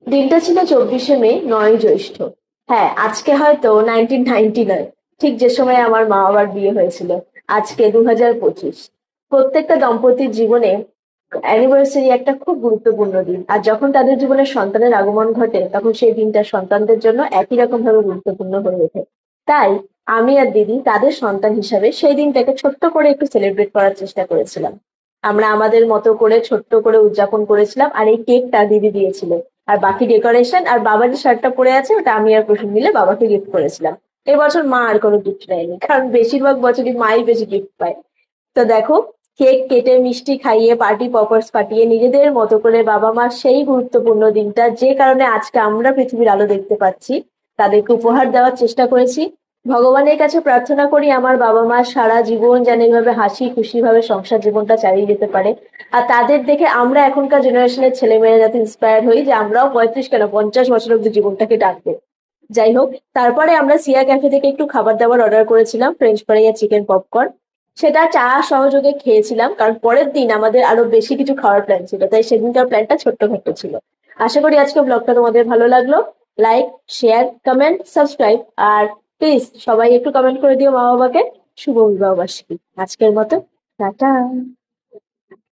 দিনটা ছিল 24শে মে, 9ই জ্যৈষ্ঠ। হ্যাঁ, আজকে হয়তো 1990 নয়, ঠিক যে সময় আমার মা বাবার বিয়ে হয়েছিল। আজকে 2025। প্রত্যেকটা দম্পতির জীবনে অ্যানিভার্সারি একটা খুব গুরুত্বপূর্ণ দিন, আর যখন তাদের জীবনে সন্তানের আগমন ঘটে তখন সেই দিনটা সন্তানদের জন্য একই রকম ভাবে গুরুত্বপূর্ণ হয়ে ওঠে। তাই আমি আর দিদি তাদের সন্তান হিসাবে সেই দিনটাকে ছোট্ট করে একটু সেলিব্রেট করার চেষ্টা করেছিলাম। আমরা আমাদের মতো করে ছোট্ট করে উদযাপন করেছিলাম, আর এই কেকটা দিদি দিয়েছিল। আর বাকি ডেকোরেশন আর বাবার যে শার্টটা পরে আছে ওটা আমি আর প্রসূন মিলে বাবাকে গিফট করেছিলাম। এবছর মা আর কোনো গিফট নেয়নি, কারণ বেশিরভাগ বছরই মাই বেশি গিফট পায়। তো দেখো, কেক কেটে মিষ্টি খাইয়ে পার্টি পপার্স ফাটিয়ে নিজেদের মতো করে বাবা মা সেই গুরুত্বপূর্ণ দিনটা যে কারণে আজকে আমরা পৃথিবীর আলো দেখতে পাচ্ছি তাদেরকে উপহার দেওয়ার চেষ্টা করেছি। ভগবানের কাছে প্রার্থনা করি আমার বাবা মা সারা জীবন যেন এইভাবে হাসি খুশি ভাবে সংসার জীবনটা চালিয়ে যেতে পারে। আর তাদের দেখে আমরা এখনকার জেনারেশনের ছেলেমেয়েরা যাতে ইন্সপায়ার হই যে আমরাও 35 কেন 50 বছর অব্দি জীবনটাকে টানবো। যাই হোক, তারপরে আমরা সিয়া ক্যাফে থেকে একটু খাবার দাবার অর্ডার করেছিলাম, ফ্রেঞ্চ ফ্রাই আর চিকেন পপকর্ন। সেটা চা সহযোগে খেয়েছিলাম, কারণ পরের দিন আমাদের আরো বেশি কিছু খাওয়ার প্ল্যান ছিল, তাই সেদিনকার প্ল্যানটা ছোট্টখাট্ট ছিল। আশা করি আজকে ব্লগটা তোমাদের ভালো লাগলো। লাইক, শেয়ার, কমেন্ট, সাবস্ক্রাইব, আর প্লিজ সবাই একটু কমেন্ট করে দিও মা বাবাকে। শুভ বিবাহ বার্ষিকী। আজকের মতো টাটা।